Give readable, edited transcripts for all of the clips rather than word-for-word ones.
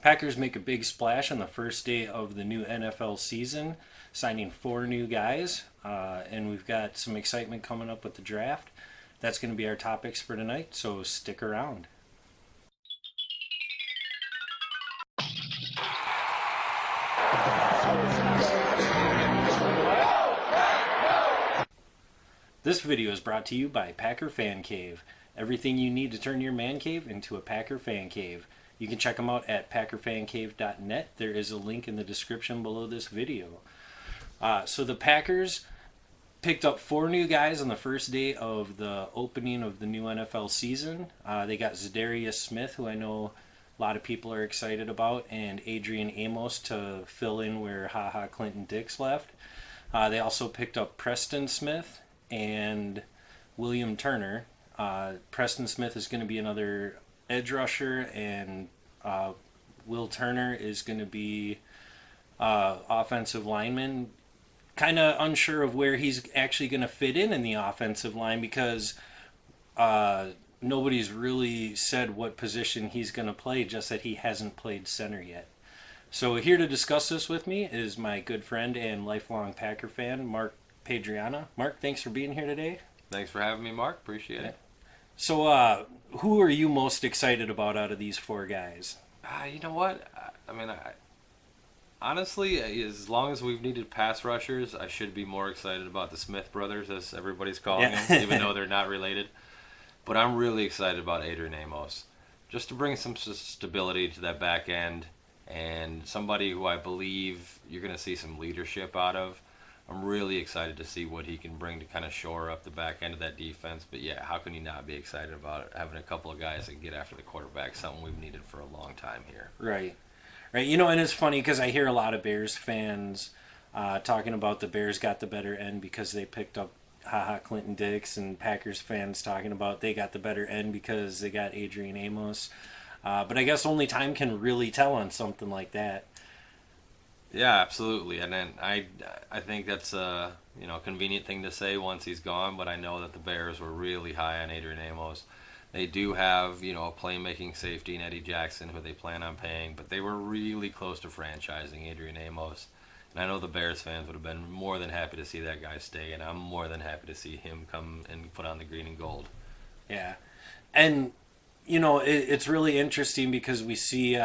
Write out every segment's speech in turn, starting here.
Packers make a big splash on the first day of the new NFL season, signing 4 new guys, and we've got some excitement coming up with the draft. That's going to be our topics for tonight, so stick around. This video is brought to you by Packer Fan Cave. Everything you need to turn your man cave into a Packer Fan Cave. You can check them out at packerfancave.net. There is a link in the description below this video. So the Packers picked up 4 new guys on the first day of the opening of the new NFL season. They got Za'darius Smith, who I know a lot of people are excited about, and Adrion Amos to fill in where Clinton Dix left. They also picked up Preston Smith and William Turner. Preston Smith is going to be another edge rusher, and Will Turner is going to be offensive lineman. Kind of unsure of where he's actually going to fit in the offensive line because nobody's really said what position he's going to play, just that he hasn't played center yet. So here to discuss this with me is my good friend and lifelong Packer fan, Mark Padriana. Mark, thanks for being here today. Thanks for having me, Mark. Appreciate it. So, who are you most excited about out of these 4 guys? You know what? Honestly, as long as we've needed pass rushers, I should be more excited about the Smith brothers, as everybody's calling them, even though they're not related. But I'm really excited about Adrion Amos, just to bring some stability to that back end, and somebody who I believe you're going to see some leadership out of. I'm really excited to see what he can bring to kind of shore up the back end of that defense. But yeah, how can you not be excited about it? Having a couple of guys that can get after the quarterback, something we've needed for a long time here. Right. You know, and it's funny because I hear a lot of Bears fans talking about the Bears got the better end because they picked up Clinton Dix, and Packers fans talking about they got the better end because they got Adrion Amos. But I guess only time can really tell on something like that. Yeah, absolutely, and then I think that's a convenient thing to say once he's gone. But I know that the Bears were really high on Adrion Amos. They do have a playmaking safety in Eddie Jackson who they plan on paying, but they were really close to franchising Adrion Amos. And I know the Bears fans would have been more than happy to see that guy stay, and I'm more than happy to see him come and put on the green and gold. Yeah, and it's really interesting because we see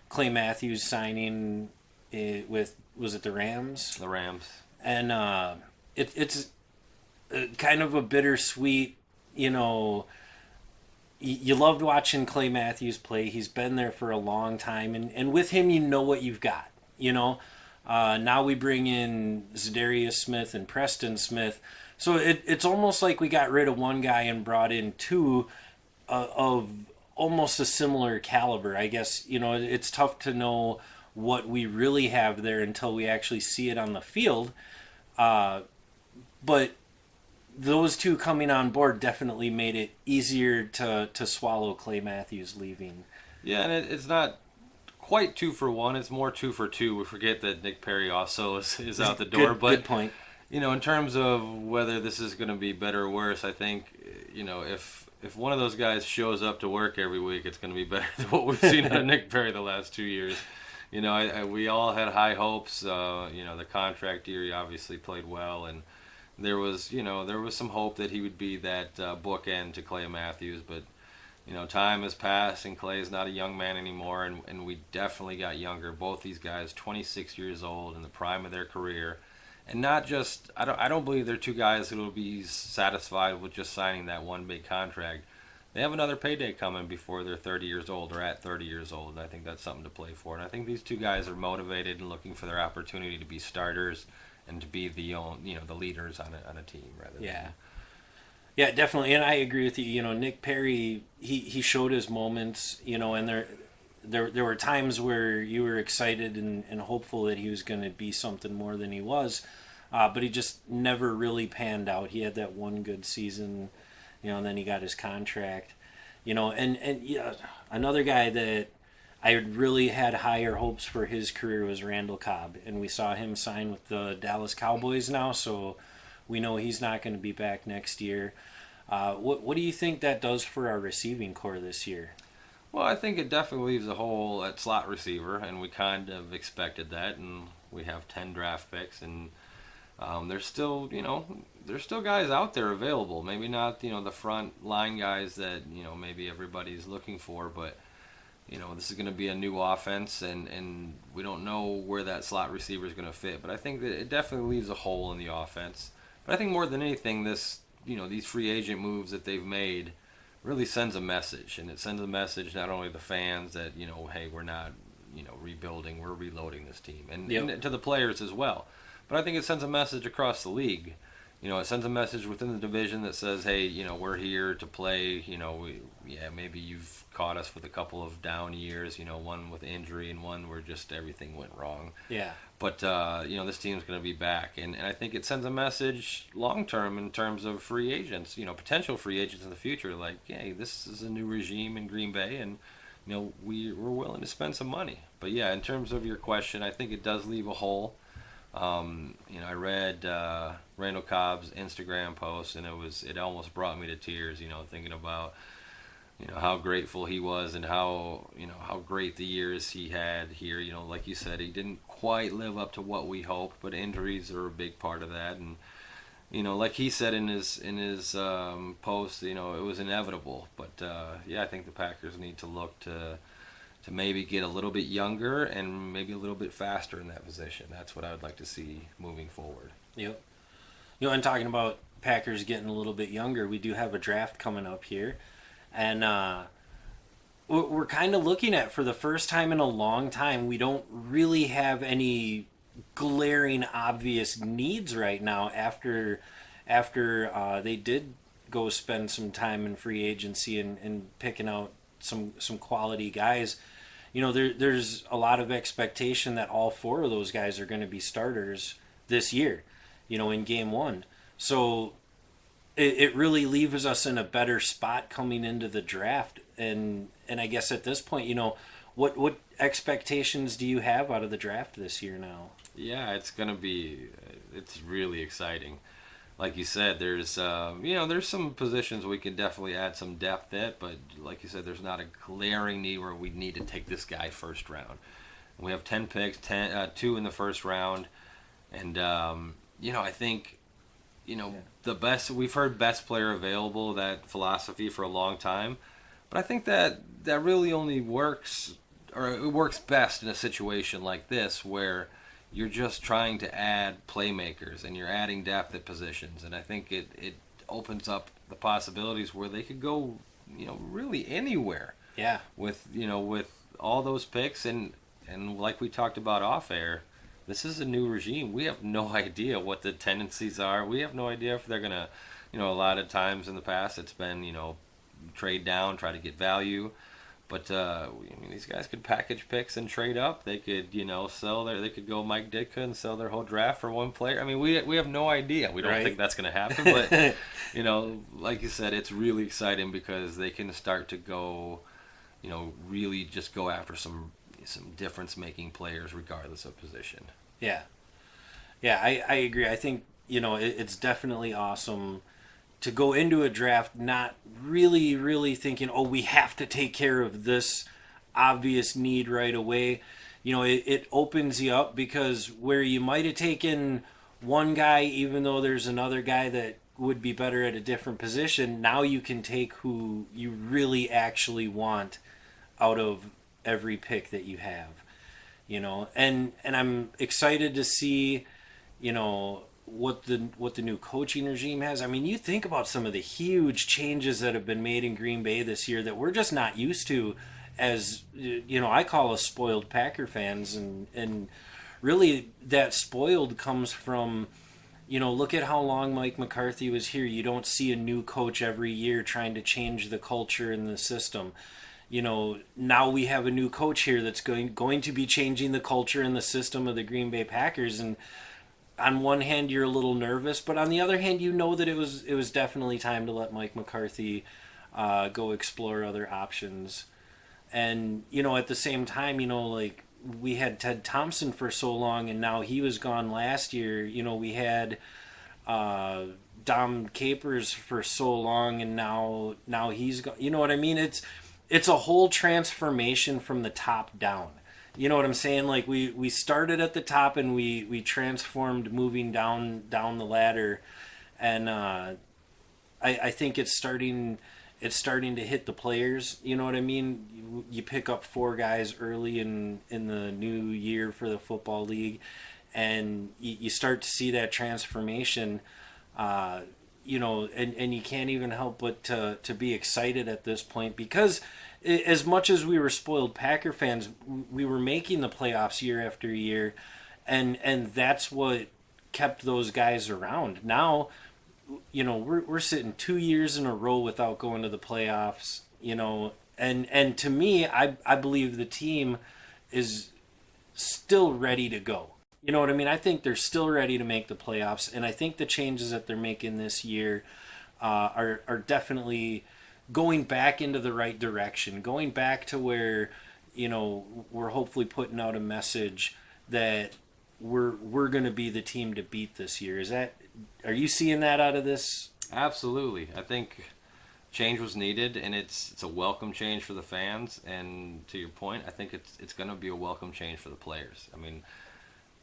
Clay Matthews signing. Was it the Rams? The Rams. And it's kind of a bittersweet, you loved watching Clay Matthews play. He's been there for a long time. And with him, you know what you've got, Now we bring in Za'darius Smith and Preston Smith. So it's almost like we got rid of one guy and brought in 2 of almost a similar caliber. I guess, it's tough to know what we really have there until we actually see it on the field. But those 2 coming on board definitely made it easier to swallow Clay Matthews leaving. Yeah, and it's not quite 2 for 1. It's more 2 for 2. We forget that Nick Perry also is out the door. Good point. In terms of whether this is going to be better or worse, I think, if one of those guys shows up to work every week, it's going to be better than what we've seen out of Nick Perry the last 2 years. We all had high hopes. The contract year, he obviously played well, and there was some hope that he would be that bookend to Clay Matthews. But, time has passed, and Clay is not a young man anymore, and we definitely got younger. Both these guys, 26 years old, in the prime of their career, and not just. I don't believe they're 2 guys who will be satisfied with just signing that one big contract. They have another payday coming before they're 30 years old or at 30 years old, and I think that's something to play for. And I think these 2 guys are motivated and looking for their opportunity to be starters and to be the leaders on a team rather than. Yeah, definitely, and I agree with you. Nick Perry, he showed his moments, and there were times where you were excited and hopeful that he was going to be something more than he was, but he just never really panned out. He had that one good season. And then he got his contract, and another guy that I really had higher hopes for his career was Randall Cobb, and we saw him sign with the Dallas Cowboys now, so we know he's not going to be back next year. What do you think that does for our receiving core this year? Well, I think it definitely leaves a hole at slot receiver, and we kind of expected that. And we have 10 draft picks, and there's still, there's still guys out there available. Maybe not, the front line guys that, maybe everybody's looking for, but this is going to be a new offense, and we don't know where that slot receiver is going to fit. But I think that it definitely leaves a hole in the offense. But I think more than anything, these free agent moves that they've made really sends a message, and it sends a message not only to the fans that hey, we're not rebuilding, we're reloading this team, and to the players as well. But I think it sends a message across the league. It sends a message within the division that says, hey, we're here to play. Maybe you've caught us with a couple of down years, one with injury and one where just everything went wrong. Yeah. But, this team's going to be back. And I think it sends a message long-term in terms of free agents, potential free agents in the future. Like, hey, this is a new regime in Green Bay, and, we're willing to spend some money. But, yeah, in terms of your question, I think it does leave a hole. I read Randall Cobb's Instagram post, and it almost brought me to tears, thinking about how grateful he was and how great the years he had here. Like you said, he didn't quite live up to what we hoped, but injuries are a big part of that. And like he said in his post, it was inevitable. But I think the Packers need to look to maybe get a little bit younger and maybe a little bit faster in that position. That's what I would like to see moving forward. Yep. And talking about Packers getting a little bit younger, we do have a draft coming up here. And we're kind of looking at, for the first time in a long time, we don't really have any glaring obvious needs right now after they did go spend some time in free agency and picking out some quality guys. There's a lot of expectation that all four of those guys are going to be starters this year, in game one. So it really leaves us in a better spot coming into the draft. And I guess at this point, what expectations do you have out of the draft this year now? Yeah, it's really exciting. Like you said, there's some positions we can definitely add some depth at, but like you said, there's not a glaring need where we need to take this guy first round. We have 10 picks, 2 in the first round, and I think the best, we've heard best player available, that philosophy for a long time, but I think that really only works, or it works best in a situation like this where you're just trying to add playmakers and you're adding depth at positions. And I think it opens up the possibilities where they could go, really anywhere. Yeah. With all those picks and like we talked about off air, this is a new regime. We have no idea what the tendencies are. We have no idea if they're going to, a lot of times in the past it's been, trade down, try to get value. But these guys could package picks and trade up. They could, they could go Mike Ditka and sell their whole draft for one player. I mean, we have no idea. We don't think that's going to happen. But like you said, it's really exciting because they can start to go, really just go after some difference-making players regardless of position. Yeah, I agree. I think it's definitely awesome to go into a draft not really thinking, oh, we have to take care of this obvious need right away. It opens you up, because where you might have taken one guy, even though there's another guy that would be better at a different position, now you can take who you really actually want out of every pick that you have. And I'm excited to see, what the new coaching regime has. I mean, you think about some of the huge changes that have been made in Green Bay this year that we're just not used to, as I call us spoiled Packer fans, and really that spoiled comes from look at how long Mike McCarthy was here. You don't see a new coach every year trying to change the culture and the system. Now we have a new coach here that's going to be changing the culture and the system of the Green Bay Packers. And on one hand, you're a little nervous, but on the other hand, that it was definitely time to let Mike McCarthy go explore other options. And at the same time, like we had Ted Thompson for so long, and now he was gone last year. We had Dom Capers for so long, and now he's gone. You know what I mean? it's a whole transformation from the top down. You know what I'm saying? Like we started at the top and we transformed moving down the ladder, and I think it's starting to hit the players. You know what I mean? You pick up 4 guys early in the new year for the football league, and you start to see that transformation. And you can't even help but to be excited at this point, because as much as we were spoiled Packer fans, we were making the playoffs year after year, and that's what kept those guys around. Now, we're sitting 2 years in a row without going to the playoffs, and to me, I believe the team is still ready to go. You know what I mean? I think they're still ready to make the playoffs, and I think the changes that they're making this year are definitely going back into the right direction, going back to where, we're hopefully putting out a message that we're going to be the team to beat this year. Are you seeing that out of this? Absolutely. I think change was needed, and it's a welcome change for the fans. And to your point, I think it's going to be a welcome change for the players. I mean,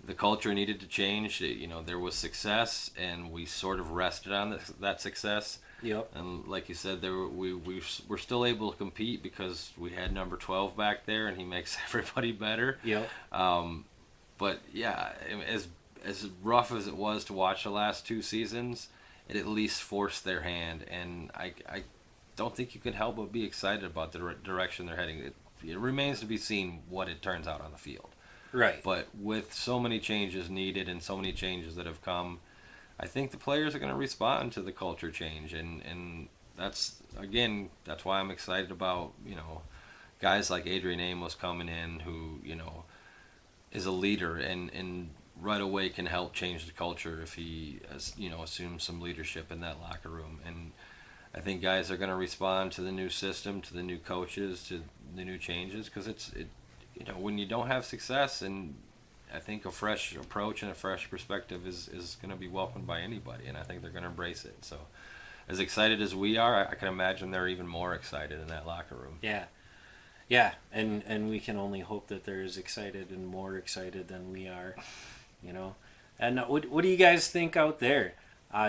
the culture needed to change. There was success, and we sort of rested on that success. Yep. And like you said, we were still able to compete because we had number 12 back there, and he makes everybody better. Yep. But yeah, as rough as it was to watch the last 2 seasons, it at least forced their hand, and I don't think you can help but be excited about the direction they're heading. It remains to be seen what it turns out on the field. Right. But with so many changes needed and so many changes that have come, I think the players are going to respond to the culture change, and that's why I'm excited about guys like Adrion Amos coming in, who is a leader and right away can help change the culture if he assumes some leadership in that locker room. And I think guys are going to respond to the new system, to the new coaches, to the new changes, because when you don't have success, and I think a fresh approach and a fresh perspective is going to be welcomed by anybody, and I think they're going to embrace it. So as excited as we are, I can imagine they're even more excited in that locker room. Yeah, and we can only hope that they're as excited and more excited than we are, And what do you guys think out there?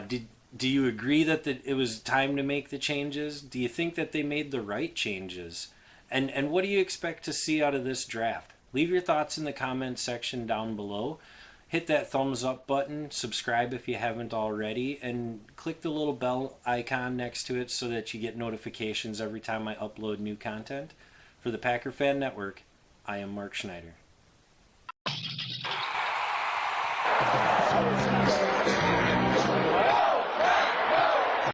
Do you agree that it was time to make the changes? Do you think that they made the right changes? And what do you expect to see out of this draft? Leave your thoughts in the comments section down below. Hit that thumbs up button, subscribe if you haven't already, and click the little bell icon next to it so that you get notifications every time I upload new content. For the Packer Fan Network, I am Mark Schneider.